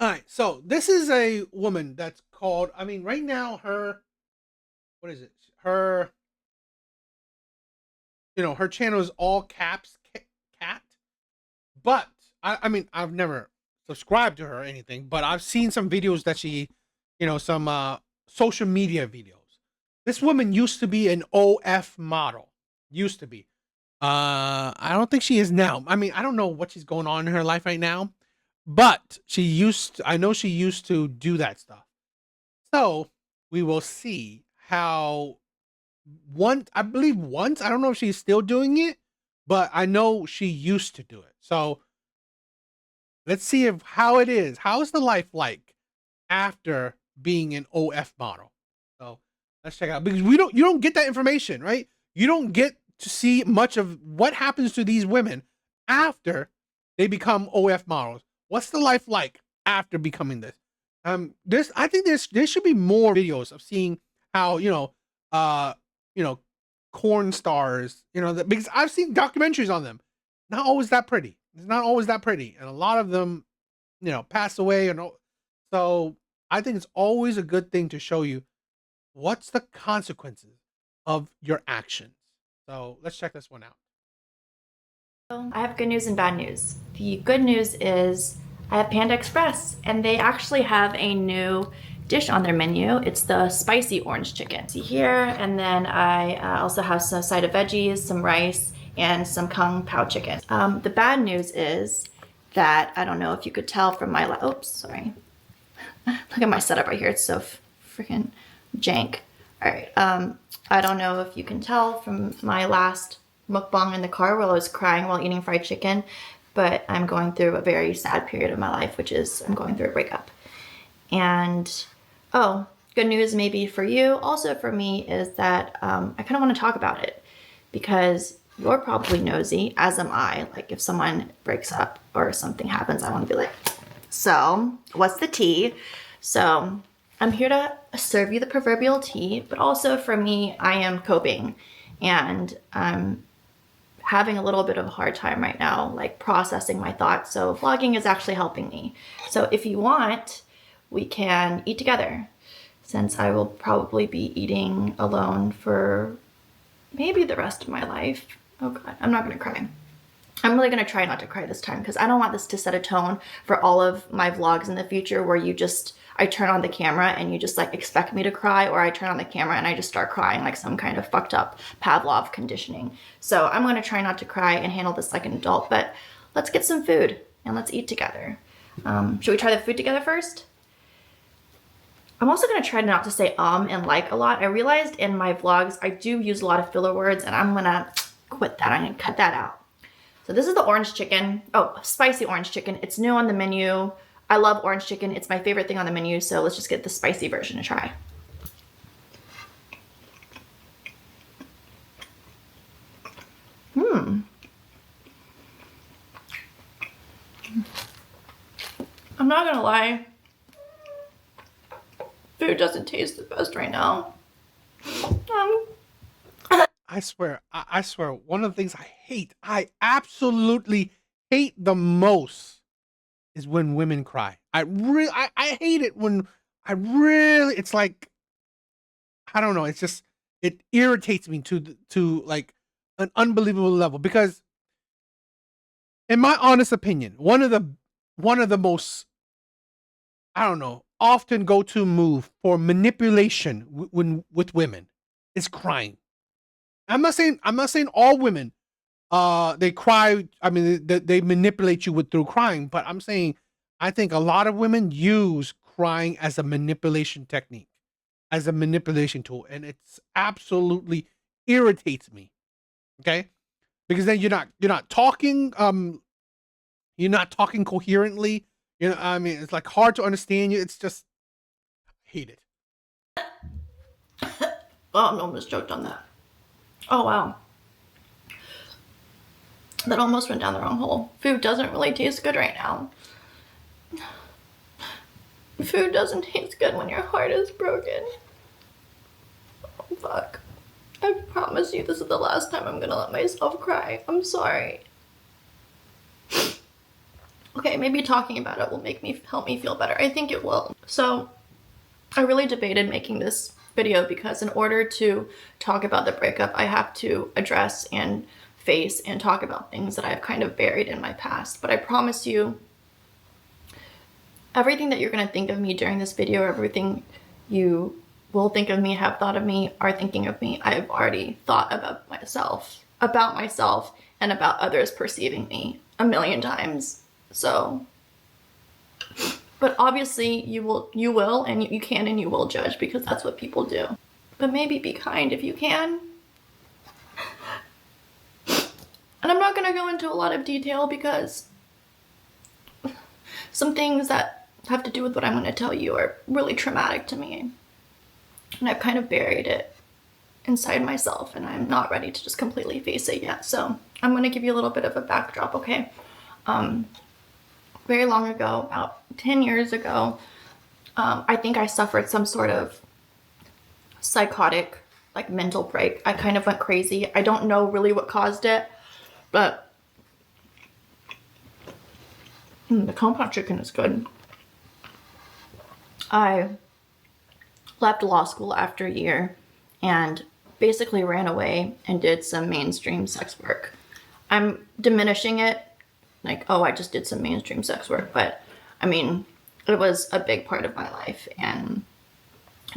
All right, so this is a woman that's called. I mean, right now, what is it? Her, her channel is all caps, cat. But I mean, I've never subscribed to her or anything, but I've seen some videos that she, some social media videos. This woman used to be an OF model. Used to be. I don't think she is now. I mean, I don't know what she's going on in her life right now, but I know she used to do that stuff. So we will see how I believe once, I don't know if she's still doing it, but I know she used to do it. So let's see if how it is. How is the life like after being an OF model? So let's check it out because you don't get that information, right? You don't get to see much of what happens to these women after they become OF models. What's the life like after becoming this? This I think there should be more videos of seeing how uh, you know, corn stars, because I've seen documentaries on them. Not always that pretty. It's not always that pretty, and a lot of them, pass away. So I think it's always a good thing to show you what's the consequences of your actions. So let's check this one out. I have good news and bad news. The good news is I have Panda Express, and they actually have a new dish on their menu. It's the spicy orange chicken. See here, and then I also have some side of veggies, some rice, and some kung pao chicken. The bad news is that I don't know if you could tell from my oops, sorry. Look at my setup right here. It's so freaking jank. All right. I don't know if you can tell from my last mukbang in the car while I was crying while eating fried chicken, but I'm going through a very sad period of my life, which is I'm going through a breakup. And oh, good news maybe for you, also for me, is that I kind of want to talk about it because you're probably nosy, as am I. Like if someone breaks up or something happens, I want to be like, so what's the tea? So I'm here to serve you the proverbial tea, but also for me, I am coping and I'm having a little bit of a hard time right now, like processing my thoughts. So vlogging is actually helping me. So if you want, we can eat together since I will probably be eating alone for maybe the rest of my life. Oh God, I'm not gonna cry. I'm really gonna try not to cry this time because I don't want this to set a tone for all of my vlogs in the future where I turn on the camera and you just like expect me to cry, or I turn on the camera and I just start crying like some kind of fucked up Pavlov conditioning. So I'm gonna try not to cry and handle this like an adult, but let's get some food and let's eat together. Should we try the food together first? I'm also gonna try not to say and like a lot. I realized in my vlogs, I do use a lot of filler words and I'm gonna quit that. I'm gonna cut that out. So this is the orange chicken. Oh, spicy orange chicken. It's new on the menu. I love orange chicken. It's my favorite thing on the menu. So let's just get the spicy version to try. I'm not gonna lie. Food doesn't taste the best right now. I swear, one of the things I absolutely hate the most is when women cry. I hate it when it's like, I don't know, it irritates me to like an unbelievable level because in my honest opinion, one of the most, I don't know, often go to move for manipulation when with women is crying. I'm not saying all women they cry. I mean, they manipulate you through crying, but I'm saying I think a lot of women use crying as a manipulation technique, as a manipulation tool, and it's absolutely irritates me. Okay, because then you're not talking coherently. I mean, it's like hard to understand you. It's just I hate it. Oh, no, almost choked on that. Oh, wow. That almost went down the wrong hole. Food doesn't really taste good right now. Food doesn't taste good when your heart is broken. Oh, fuck. I promise you this is the last time I'm gonna let myself cry. I'm sorry. Okay, maybe talking about it will help me feel better. I think it will. So I really debated making this video because in order to talk about the breakup, I have to address and face and talk about things that I've kind of buried in my past. But I promise you, everything that you're going to think of me during this video, everything you will think of me, have thought of me, are thinking of me, I've already thought about myself, and about others perceiving me a million times. So, but obviously you will, and you can and you will judge because that's what people do. But maybe be kind if you can. And I'm not going to go into a lot of detail because some things that have to do with what I'm going to tell you are really traumatic to me. And I've kind of buried it inside myself, and I'm not ready to just completely face it yet. So I'm going to give you a little bit of a backdrop, okay? Very long ago, about 10 years ago, I think I suffered some sort of psychotic, like, mental break. I kind of went crazy. I don't know really what caused it, but the compound chicken is good. I left law school after a year and basically ran away and did some mainstream sex work. I'm diminishing it, like, oh, I just did some mainstream sex work, but I mean, it was a big part of my life. And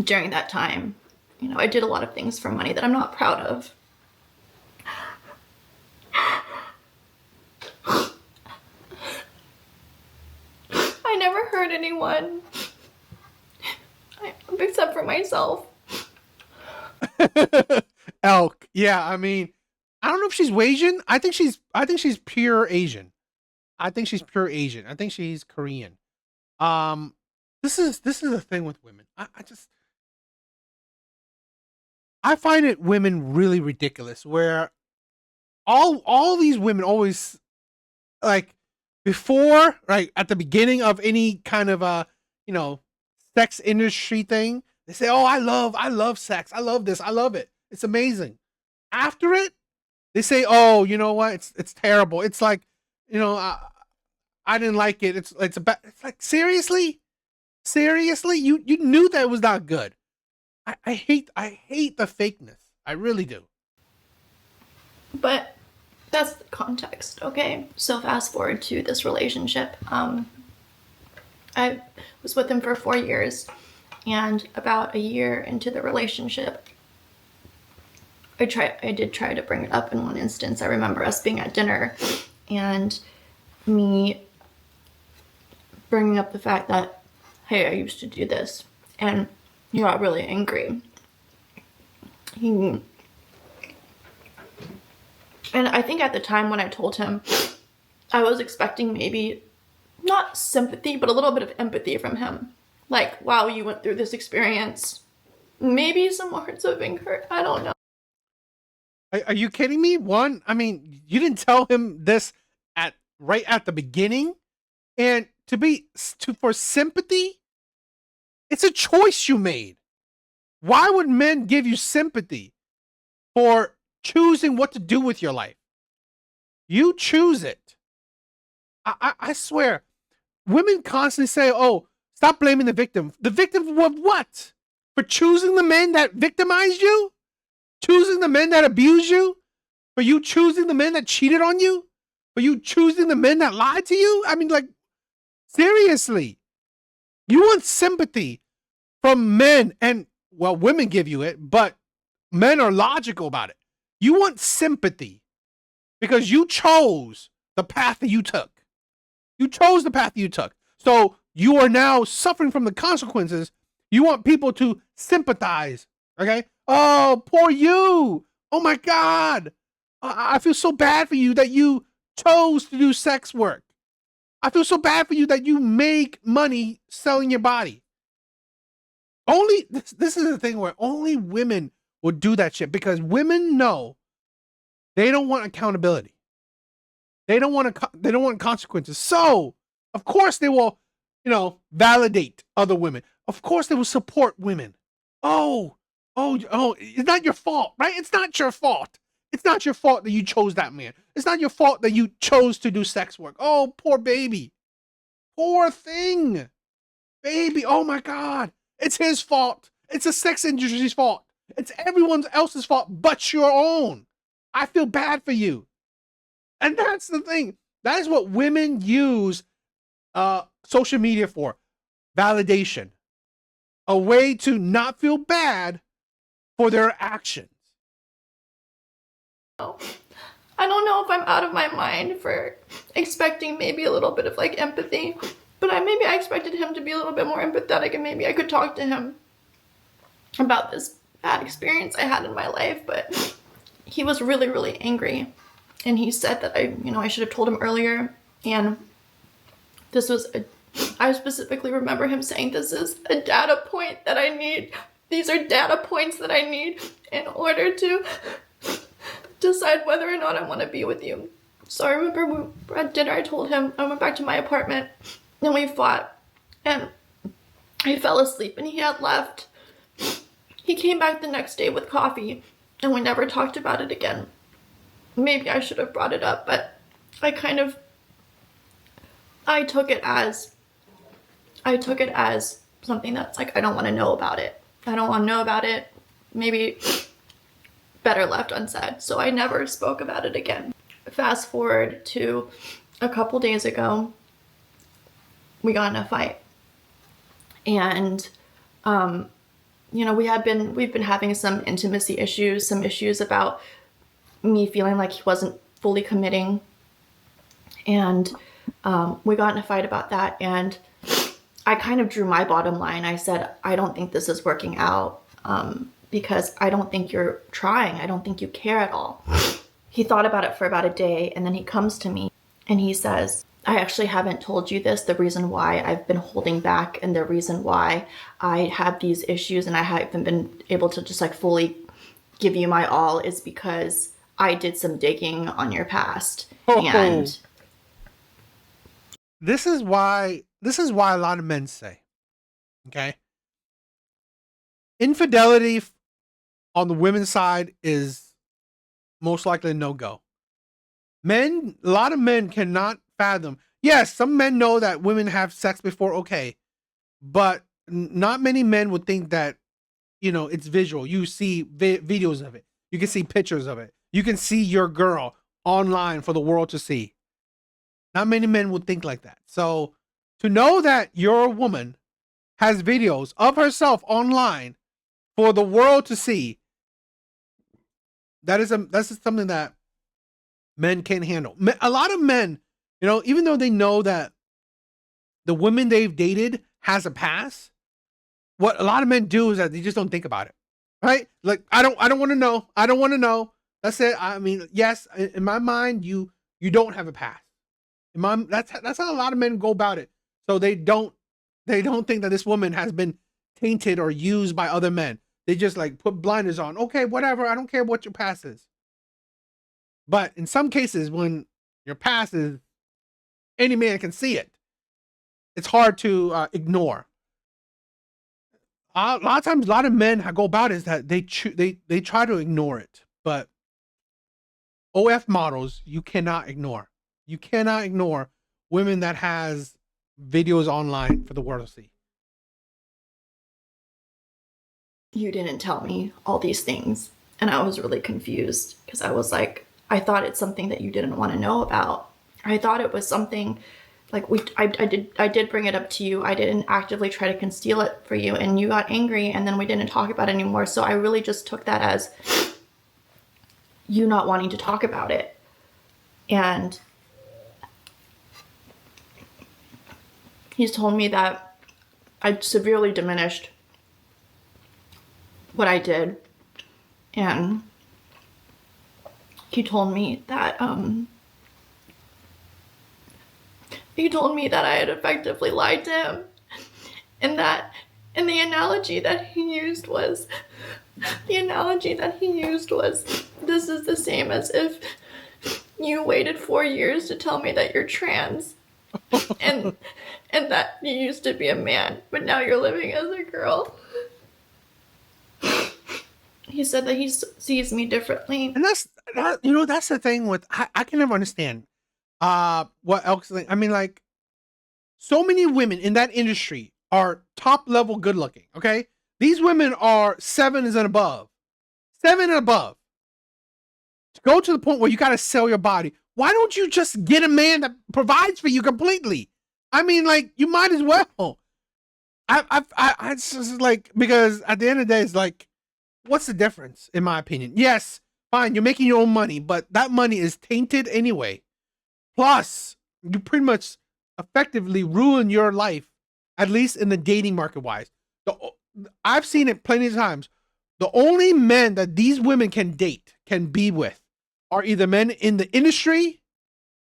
during that time, you know, I did a lot of things for money that I'm not proud of. I never hurt anyone, except for myself. Elk. Yeah, I mean, I don't know if she's Asian. I think she's pure Asian. I think she's pure Asian. I think she's Korean. This is the thing with women. I find it women really ridiculous where all these women always, like, before, right at the beginning of any kind of sex industry thing, they say, "Oh, I love sex. I love this. I love it. It's amazing." After it, they say, "Oh, you know what? It's terrible. It's like, I didn't like it. It's like, seriously, you knew that it was not good." I hate the fakeness. I really do. But that's the context, okay? So fast forward to this relationship. I was with him for 4 years, and about a year into the relationship, I did try to bring it up in one instance. I remember us being at dinner and me bringing up the fact that, hey, I used to do this, and he got really angry. And I think at the time when I told him, I was expecting maybe not sympathy, but a little bit of empathy from him. Like, wow, you went through this experience. Maybe some words of anger. I don't know. Are you kidding me? One, I mean, you didn't tell him this right at the beginning, and for sympathy, it's a choice you made. Why would men give you sympathy for choosing what to do with your life? You choose it. I swear, women constantly say, "Oh, stop blaming the victim." The victim of what? For choosing the men that victimized you? Choosing the men that abused you? For you choosing the men that cheated on you? For you choosing the men that lied to you? I mean, like, seriously. You want sympathy from men, and, well, women give you it, but men are logical about it. You want sympathy because you chose the path that you took. You chose the path you took. So you are now suffering from the consequences. You want people to sympathize. Okay? Oh, poor you. Oh my God. I feel so bad for you that you chose to do sex work. I feel so bad for you that you make money selling your body. This is the thing where only women will do that shit, because women know they don't want accountability. They don't want consequences. So, of course they will, validate other women. Of course they will support women. Oh, it's not your fault, right? It's not your fault. It's not your fault that you chose that man. It's not your fault that you chose to do sex work. Oh, poor baby. Poor thing. Baby, oh my God. It's his fault. It's the sex industry's fault. It's everyone else's fault but your own. I feel bad for you. And that's the thing. That is what women use social media for. Validation. A way to not feel bad for their actions. I don't know if I'm out of my mind for expecting maybe a little bit of like empathy, but maybe I expected him to be a little bit more empathetic, and maybe I could talk to him about this bad experience I had in my life. But he was really, really angry, and he said that I should have told him earlier. And I specifically remember him saying, this is a data point that I need. These are data points that I need in order to decide whether or not I want to be with you. So I remember at dinner I told him I went back to my apartment and we fought, and I fell asleep and he had left. He came back the next day with coffee and we never talked about it again. Maybe I should have brought it up, but I took it as something that's like, I don't want to know about it. I don't want to know about it. Maybe better left unsaid. So I never spoke about it again. Fast forward to a couple days ago, we got in a fight. And we've been having some intimacy issues, some issues about me feeling like he wasn't fully committing. And we got in a fight about that, and I kind of drew my bottom line. I said, I don't think this is working out because I don't think you're trying. I don't think you care at all. He thought about it for about a day, and then he comes to me and he says, I actually haven't told you this. The reason why I've been holding back and the reason why I have these issues and I haven't been able to just like fully give you my all is because I did some digging on your past. And this is why a lot of men say, okay, infidelity on the women's side is most likely a no-go. A lot of men cannot fathom. Yes, some men know that women have sex before, okay, but not many men would think that, it's visual. You see videos of it. You can see pictures of it. You can see your girl online for the world to see. Not many men would think like that. So to know that your woman has videos of herself online for the world to see, that's something that men can't handle. A lot of men, even though they know that the women they've dated has a past, what a lot of men do is that they just don't think about it, right? Like, I don't want to know. I don't want to know. That's it. I mean, yes, in my mind, you don't have a past. That's how a lot of men go about it. So they don't think that this woman has been tainted or used by other men. They just like put blinders on. Okay, whatever. I don't care what your past is. But in some cases, when your past is, any man can see it. It's hard to ignore. A lot of times, a lot of men go about it is that they try to ignore it. But OF models, you cannot ignore. You cannot ignore women that has videos online for the world to see. You didn't tell me all these things, and I was really confused because I was like, I thought it's something that you didn't want to know about. I thought it was something like I did bring it up to you. I didn't actively try to conceal it for you, and you got angry, and then we didn't talk about it anymore. So I really just took that as you not wanting to talk about it. And he's told me that I severely diminished what I did, and he told me that I had effectively lied to him, and the analogy that he used was this is the same as if you waited 4 years to tell me that you're trans. and that you used to be a man, but now you're living as a girl. He said that he sees me differently. And that's the thing with, I can never understand what else. I mean, like, So many women in that industry are top level good looking. Okay, these women are 7s and above, 7 and above. To go to the point where you got to sell your body, why don't you just get a man that provides for you completely? I mean, like, you might as well. It's just like, because at the end of the day, it's like, what's the difference, in my opinion? Yes, fine, you're making your own money, but that money is tainted anyway. Plus, you pretty much effectively ruin your life, at least in the dating market wise. I've seen it plenty of times. The only men that these women can date, can be with, are either men in the industry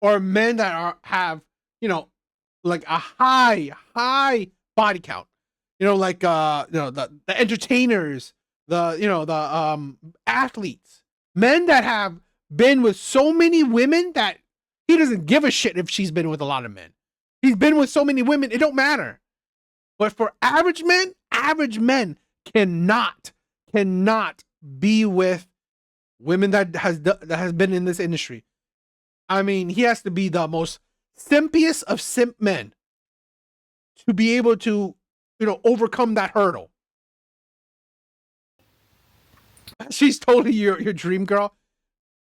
or men that have, like a high body count. Like the entertainers, the athletes, men that have been with so many women that he doesn't give a shit if she's been with a lot of men. He's been with so many women, it don't matter. But for average men cannot be with women that has been in this industry. I mean, he has to be the most simpiest of simp men to be able to, overcome that hurdle. She's totally your dream girl.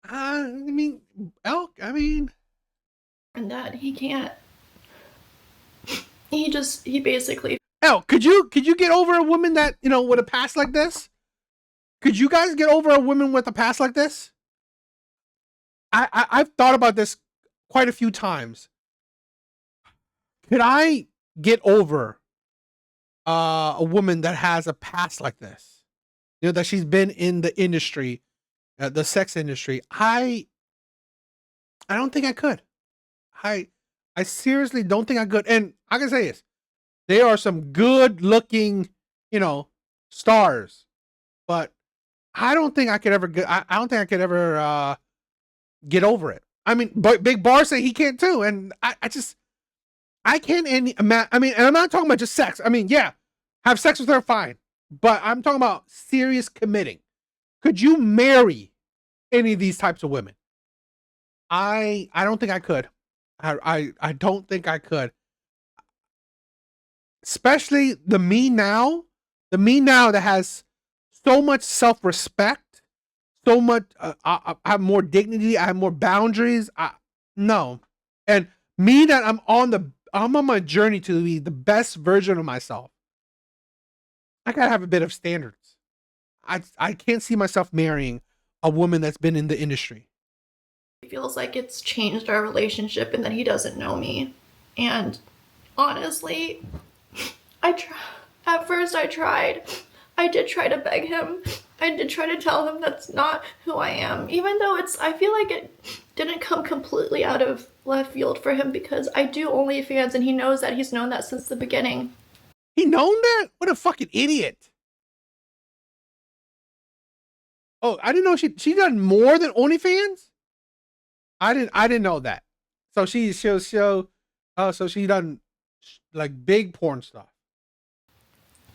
I mean, Elk, And that he can't. He basically. Elk, could you get over a woman that, with a past like this? Could you guys get over a woman with a past like this? I've thought about this quite a few times. Could I get over a woman that has a past like this? That she's been in the industry, the sex industry. I don't think I could. I seriously don't think I could. And I can say this: there are some good looking, stars, but I don't think I could ever get. I don't think I could ever get over it. I mean, but Big Bar say he can't too, and I can't. And I'm not talking about just sex. I mean, yeah, have sex with her, fine, but I'm talking about serious committing. Could you marry any of these types of women? I don't think I could. I don't think I could. Especially the me now that has so much self-respect, so much. I have more dignity. I have more boundaries. No, and me that I'm on my journey to be the best version of myself. I gotta have a bit of standards. I can't see myself marrying a woman that's been in the industry. It feels like it's changed our relationship and that he doesn't know me. And honestly, at first I tried. I did try to beg him. I did try to tell him that's not who I am. Even though I feel like it didn't come completely out of left field for him, because I do OnlyFans and he knows that. He's known that since the beginning. He known that? What a fucking idiot. Oh, I didn't know she done more than OnlyFans? I didn't know that. So so she done like big porn stuff.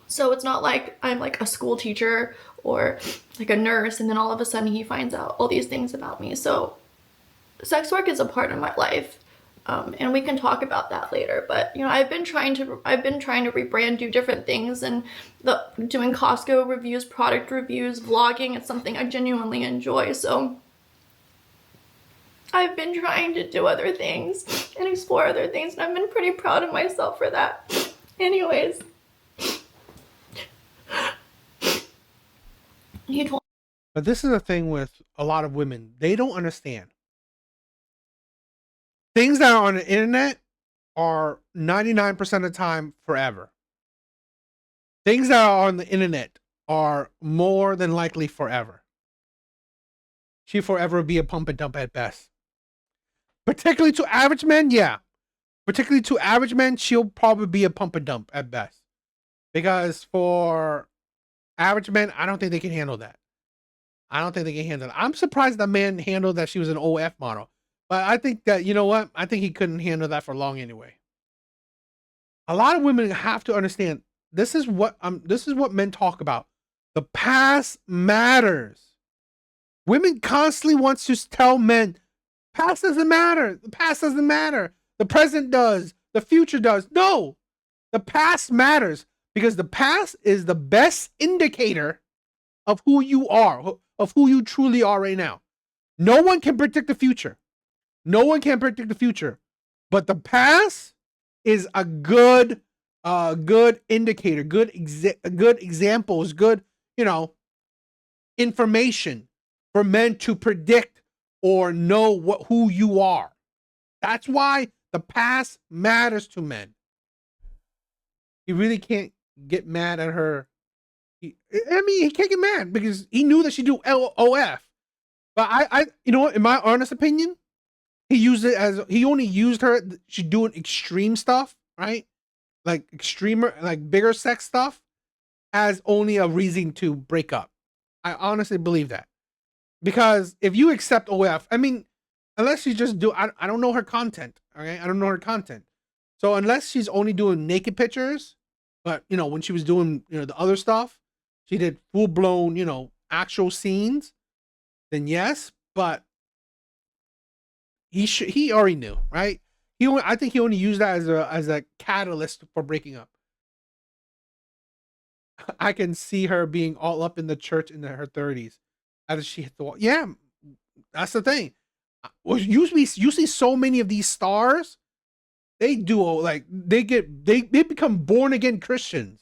So it's not like I'm like a school teacher or like a nurse and then all of a sudden he finds out all these things about me. So sex work is a part of my life. And we can talk about that later. But I've been trying to rebrand, do different things, and doing Costco reviews, product reviews, vlogging. It's something I genuinely enjoy. So I've been trying to do other things and explore other things, and I've been pretty proud of myself for that. Anyways, but this is the thing with a lot of women. They don't understand. Things that are on the internet are 99% of the time forever. Things that are on the internet are more than likely forever. She forever be a pump and dump at best. Particularly to average men, yeah. Particularly to average men, she'll probably be a pump and dump at best. Because for average men, I don't think they can handle that. I'm surprised that man handled that she was an OF model. But I think that, you know what? I think he couldn't handle that for long anyway. A lot of women have to understand this is what men talk about. The past matters. Women constantly want to tell men, past doesn't matter. The past doesn't matter. The present does. The future does. No, the past matters because the past is the best indicator of who you are, of who you truly are right now. No one can predict the future. No one can predict the future, but the past is a good indicator, good examples, good, information for men to predict or know who you are. That's why the past matters to men. He really can't get mad at her. He can't get mad because he knew that she do LOF. But I, in my honest opinion, he only used her. She doing extreme stuff, right? Like extremer, like bigger sex stuff, as only a reason to break up. I honestly believe that because if you accept OF, unless she just I don't know her content. Okay, I don't know her content. So unless she's only doing naked pictures, but when she was doing the other stuff, she did full blown actual scenes. Then yes, but he already knew, right? I think he only used that as a catalyst for breaking up. I can see her being all up in the church in her 30s after she hit the wall. Yeah, that's the thing. Well, you see so many of these stars, they do like they become born again Christians.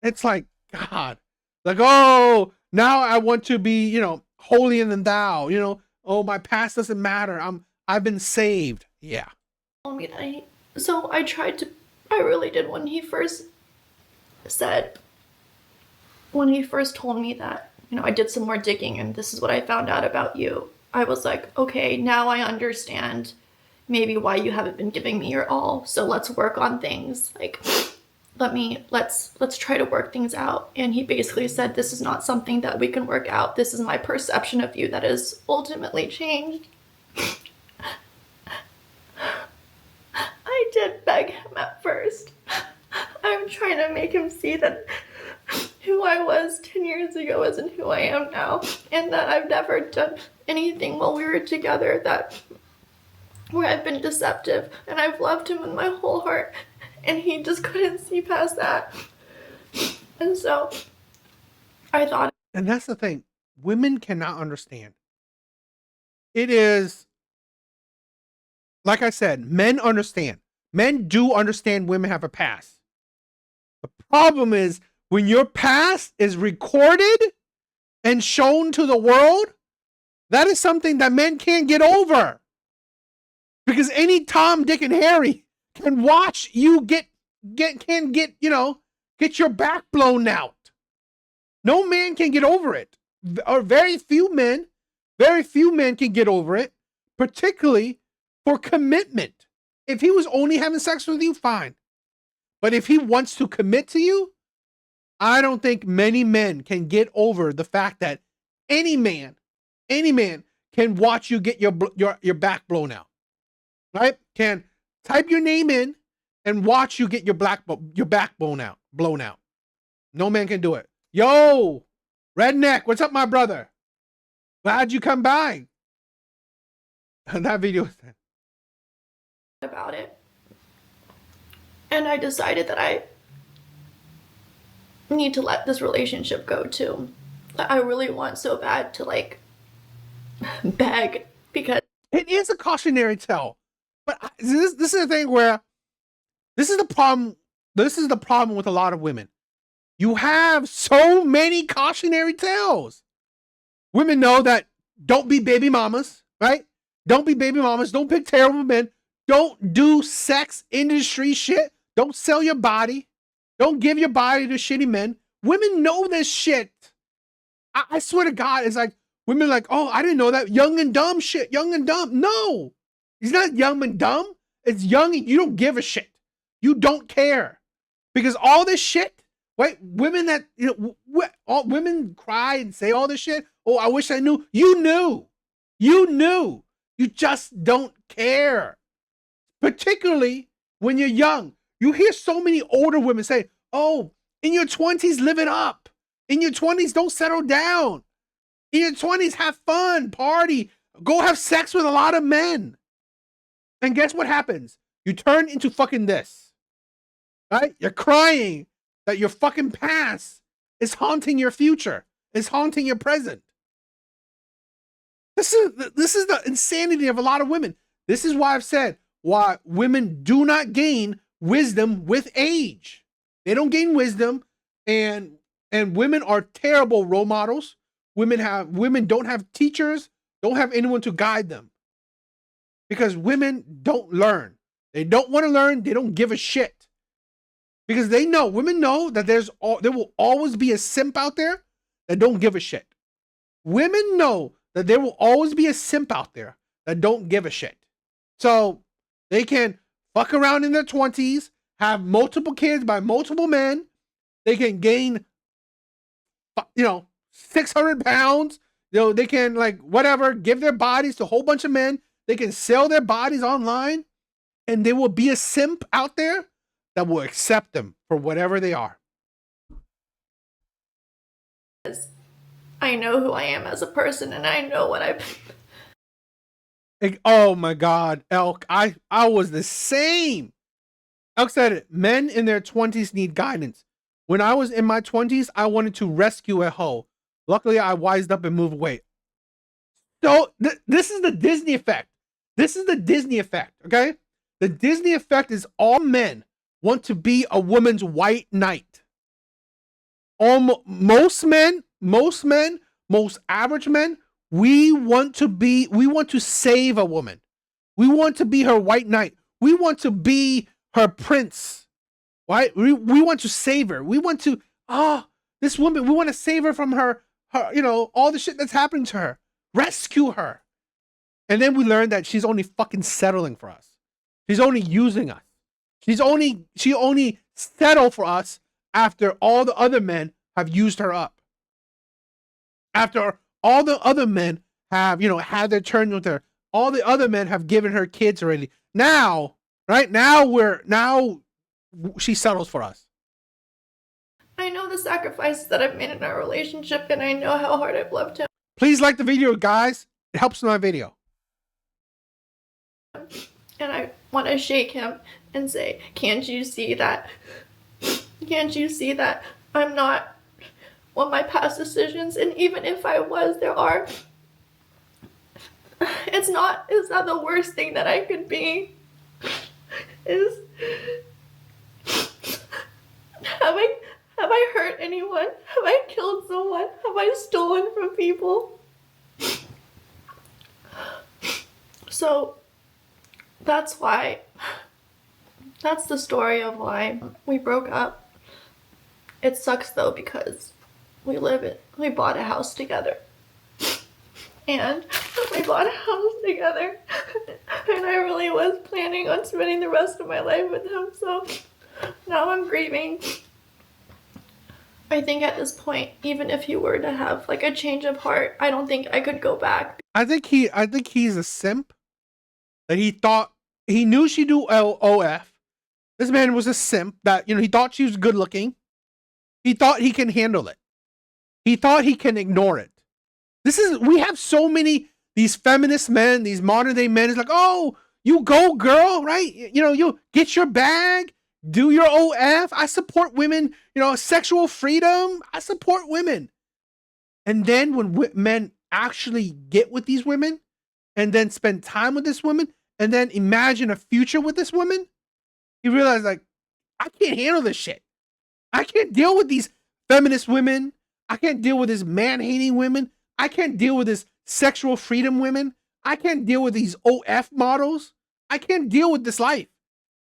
It's like God, like oh now I want to be holier than thou. Oh my past doesn't matter. I've been saved. Yeah. Told me that so I really did when he first told me that, I did some more digging and this is what I found out about you. I was like, okay, now I understand maybe why you haven't been giving me your all. So let's work on things. Like, let's try to work things out. And he basically said, this is not something that we can work out. This is my perception of you that is ultimately changed. I did beg him at first. I'm trying to make him see that who I was 10 years ago isn't who I am now, and that I've never done anything while we were together where I've been deceptive, and I've loved him with my whole heart, and he just couldn't see past that. And so I thought, and that's the thing, women cannot understand. It is like I said, men understand. Men do understand women have a past. The problem is when your past is recorded and shown to the world, that is something that men can't get over. Because any Tom, Dick, and Harry can watch you get your back blown out. No man can get over it. Or very few men can get over it, particularly for commitment. If he was only having sex with you, fine. But if he wants to commit to you, I don't think many men can get over the fact that any man can watch you get your back blown out. Right? Can type your name in and watch you get your back blown out. No man can do it. Yo, Redneck, what's up, my brother? Glad you come by. That video about it. And I decided that I need to let this relationship go too. I really want so bad to beg, because it is a cautionary tale. But this is the thing where this is the problem. This is the problem with a lot of women. You have so many cautionary tales. Women know that don't be baby mamas, right? Don't be baby mamas. Don't pick terrible men. Don't do sex industry shit. Don't sell your body. Don't give your body to shitty men. Women know this shit. I swear to God, it's like women like, oh, I didn't know that. Young and dumb shit. Young and dumb. No, he's not young and dumb. It's young and you don't give a shit. You don't care. Because all this shit, right? Women that, all women cry and say all this shit. Oh, I wish I knew. You knew. You knew. You just don't care. Particularly when you're young. You hear so many older women say, oh, in your 20s, live it up. In your 20s, don't settle down. In your 20s, have fun, party, go have sex with a lot of men. And guess what happens? You turn into fucking this. Right? You're crying that your fucking past is haunting your future. Is haunting your present. This is the insanity of a lot of women. This is why I've said why women do not gain wisdom with age. They don't gain wisdom, and women are terrible role models. Women don't have teachers, don't have anyone to guide them. Because women don't learn. They don't want to learn, they don't give a shit. Because women know that there will always be a simp out there that don't give a shit. Women know that there will always be a simp out there that don't give a shit. So they can fuck around in their 20s, have multiple kids by multiple men. They can gain, 600 pounds. They can give their bodies to a whole bunch of men. They can sell their bodies online, and there will be a simp out there that will accept them for whatever they are. I know who I am as a person, and I know what Oh my God, Elk, I was the same. Elk said it. Men in their 20s need guidance. When I was in my 20s, I wanted to rescue a hoe. Luckily, I wised up and moved away. So this is the Disney effect. This is the Disney effect, okay? The Disney effect is all men want to be a woman's white knight. Most men, most average men, we want to save a woman. We want to be her white knight. We want to be her prince, right? We want to save her. We want to, this woman, we want to save her from her, all the shit that's happening to her. Rescue her. And then we learn that she's only fucking settling for us. She's only using us. She only settled for us after all the other men have used her up. After all the other men have, had their turn with her. All the other men have given her kids already. Now, right? Now she settles for us. I know the sacrifices that I've made in our relationship, and I know how hard I've loved him. Please like the video, guys. It helps my video. And I want to shake him and say, can't you see that? Can't you see that I'm not on my past decisions? And even if I was, it's not the worst thing that I could be. Have I hurt anyone? Have I killed someone? Have I stolen from people? So that's the story of why we broke up. It sucks though, because we bought a house together. And we bought a house together. And I really was planning on spending the rest of my life with him. So now I'm grieving. I think at this point, even if he were to have a change of heart, I don't think I could go back. I think he's a simp. That he knew she'd do OF. This man was a simp that, he thought she was good looking. He thought he can handle it. He thought he can ignore it. We have so many, these feminist men, these modern day men, it's like, oh, you go girl, right? You get your bag, do your OF. I support women, sexual freedom. I support women. And then when men actually get with these women and then spend time with this woman and then imagine a future with this woman, you realize I can't handle this shit. I can't deal with these feminist women. I can't deal with this man-hating women. I can't deal with this sexual freedom women. I can't deal with these OF models. I can't deal with this life.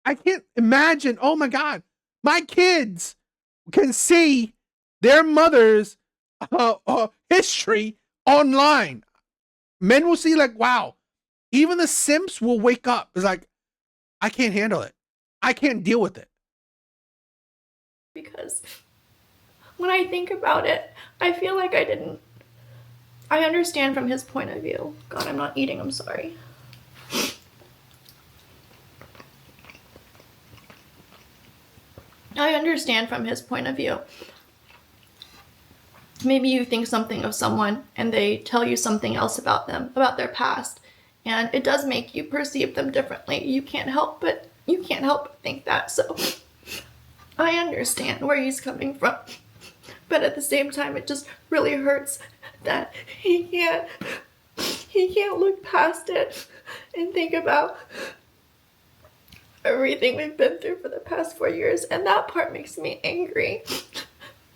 I can't imagine, oh my God, my kids can see their mother's history online. Men will see wow, even the simps will wake up. It's I can't handle it. I can't deal with it. Because when I think about it, I feel like I understand from his point of view. God, I'm not eating, I'm sorry. I understand from his point of view. Maybe you think something of someone and they tell you something else about them, about their past, and it does make you perceive them differently. You can't help but you can't help but think that. So I understand where he's coming from. But at the same time, it just really hurts that he can't look past it and think about everything we've been through for the past 4 years. And that part makes me angry.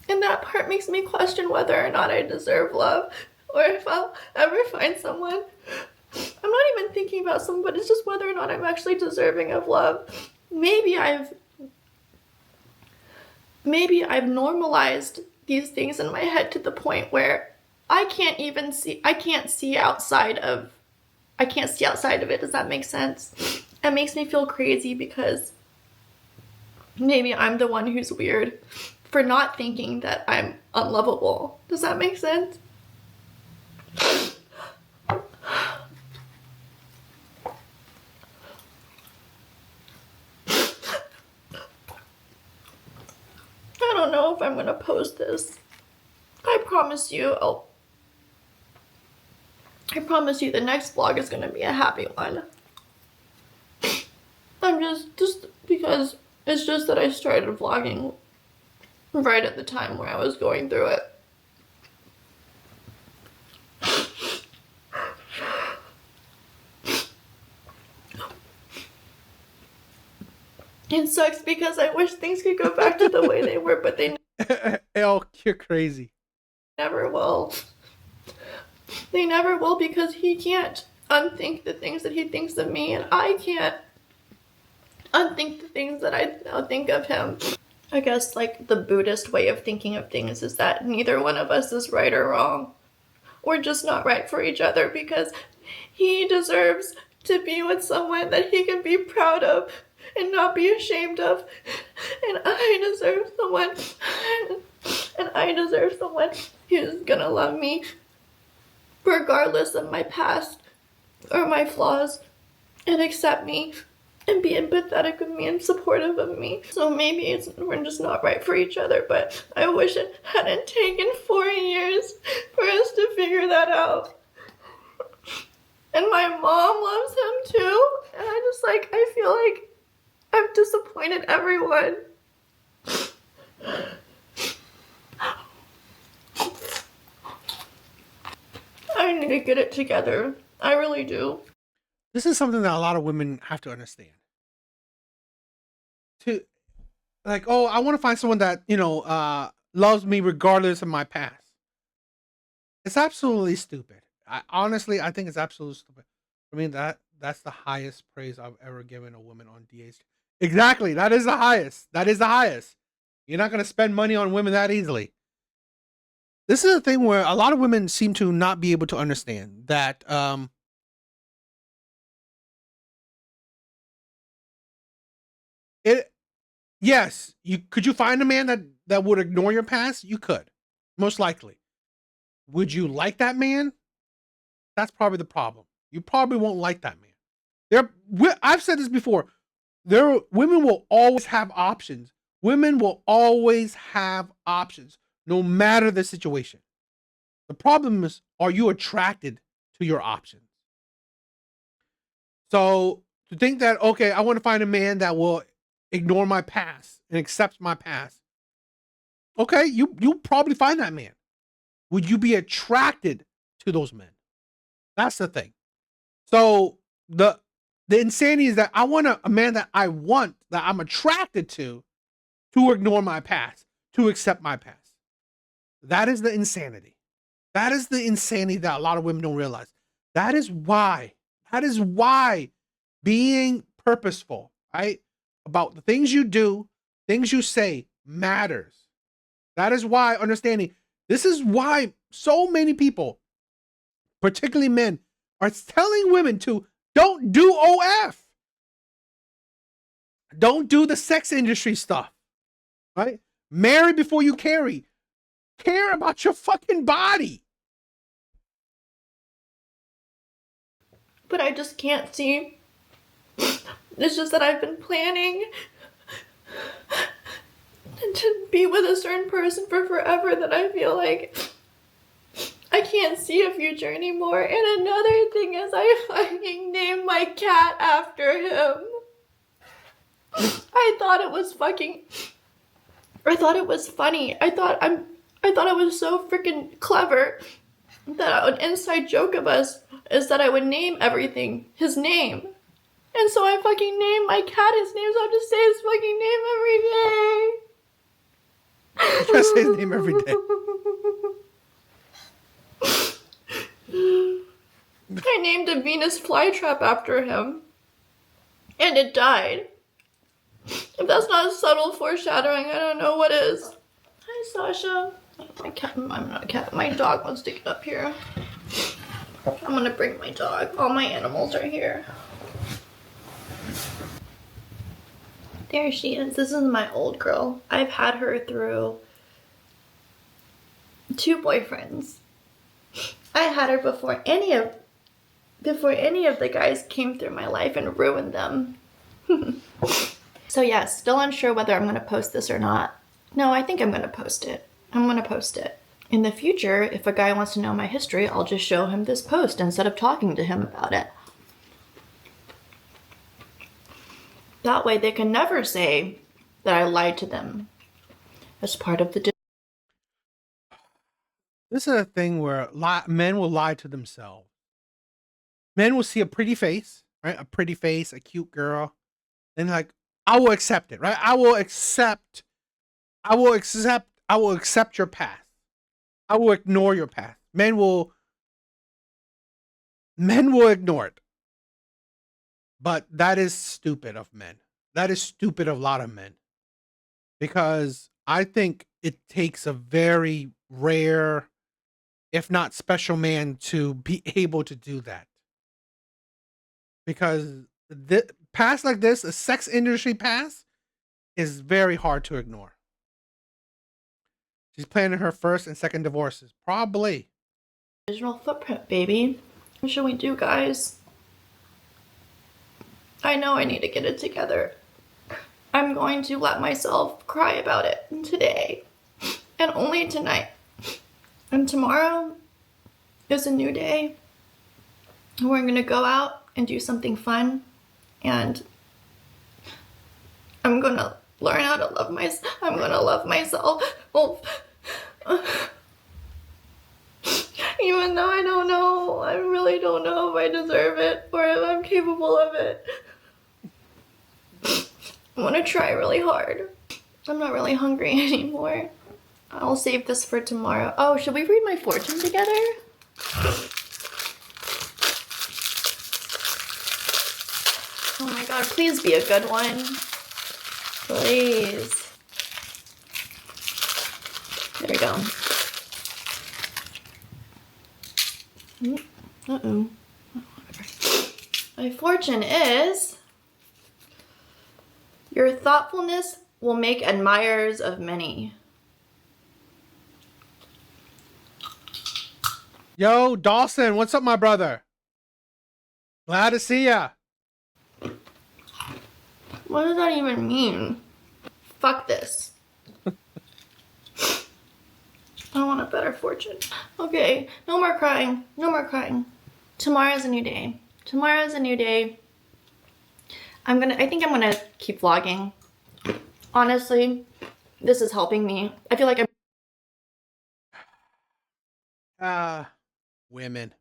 And that part makes me question whether or not I deserve love, or if I'll ever find someone. I'm not even thinking about someone, but it's just whether or not I'm actually deserving of love. Maybe I've normalized these things in my head to the point where I can't see outside of it. Does that make sense? It makes me feel crazy because maybe I'm the one who's weird for not thinking that I'm unlovable. Does that make sense? I don't know if I'm gonna post this. I promise you the next vlog is gonna be a happy one. I'm just because it's just that I started vlogging right at the time where I was going through it. It sucks because I wish things could go back to the way they were, but they Elle, you're crazy. never will. They never will, because he can't unthink the things that he thinks of me, and I can't unthink the things that I now think of him. I guess like the Buddhist way of thinking of things is that neither one of us is right or wrong. We're just not right for each other, because he deserves to be with someone that he can be proud of and not be ashamed of. And I deserve someone who's gonna love me regardless of my past or my flaws, and accept me and be empathetic with me and supportive of me. So maybe we're just not right for each other, but I wish it hadn't taken 4 years for us to figure that out. And my mom loves him too, and I feel like I've disappointed everyone. I need to get it together. I really do. This is something that a lot of women have to understand. Like, oh, I want to find someone that, loves me regardless of my past. It's absolutely stupid. I think it's absolutely stupid. I mean, that's the highest praise I've ever given a woman on DH. Exactly. That is the highest. You're not going to spend money on women that easily. This is a thing where a lot of women seem to not be able to understand that, yes, could you find a man that would ignore your past? You could, most likely. Would you like that man? That's probably the problem. You probably won't like that man. I've said this before. Women will always have options. Women will always have options, no matter the situation. The problem is, are you attracted to your options? So to think that, okay, I want to find a man that will ignore my past and accept my past. Okay, you'll probably find that man. Would you be attracted to those men? That's the thing. So the insanity is that I want a man that I'm attracted to ignore my past, to accept my past. That is the insanity. That is the insanity that a lot of women don't realize. That is why being purposeful, right, about the things you do, things you say matters. That is why understanding. This is why so many people, particularly men, are telling women to don't do OF. Don't do the sex industry stuff, right? Marry before you carry. Care about your fucking body. But I just can't see. It's just that I've been planning to be with a certain person for forever, that I feel like I can't see a future anymore. And another thing is, I fucking named my cat after him. I thought it was funny. I thought it was so freaking clever that an inside joke of us is that I would name everything his name. And so I fucking named my cat his name, so I have to say his fucking name every day. You gotta say his name every day. I named a Venus flytrap after him. And it died. If that's not subtle foreshadowing, I don't know what is. Hi, Sasha. My cat, I'm not a cat. My dog wants to get up here. I'm gonna bring my dog. All my animals are here. There she is. This is my old girl. I've had her through 2 boyfriends. I had her before any of the guys came through my life and ruined them. So yeah, still unsure whether I'm gonna post this or not. No, I think I'm gonna post it. I'm gonna post it. In the future, if a guy wants to know my history, I'll just show him this post instead of talking to him about it. That way they can never say that I lied to them as part of the... This is a thing where men will lie to themselves. Men will see a pretty face, right? A pretty face, a cute girl. And like, I will accept it, right? I will accept your past. I will ignore your past. Men will ignore it. But that is stupid of men. That is stupid of a lot of men. Because I think it takes a very rare, if not special man to be able to do that. Because the past like this, a sex industry past, is very hard to ignore. She's planning her first and second divorces. Probably. Digital footprint, baby. What should we do, guys? I know I need to get it together. I'm going to let myself cry about it today. And only tonight. And tomorrow is a new day. We're going to go out and do something fun. And I'm going to learn how to love myself. I'm going to love myself. Even though I don't know, I really don't know if I deserve it or if I'm capable of it. I want to try really hard. I'm not really hungry anymore. I'll save this for tomorrow. Oh, should we read my fortune together? Oh my god, please be a good one. Please. There we go. Uh-oh. My fortune is... Your thoughtfulness will make admirers of many. Yo, Dawson, what's up, my brother? Glad to see ya. What does that even mean? Fuck this. I want a better fortune. Okay, no more crying. No more crying. Tomorrow's a new day. Tomorrow's a new day. I think I'm gonna keep vlogging. Honestly, this is helping me. I feel like I'm... Women.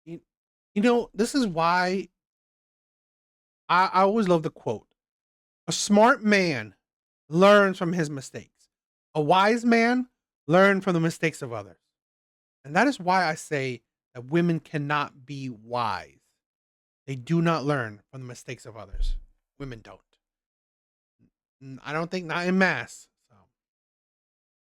You know, this is why I always love the quote. A smart man learns from his mistakes. A wise man learns from the mistakes of others. And that is why I say that women cannot be wise. They do not learn from the mistakes of others. Women don't. I don't think, not en masse.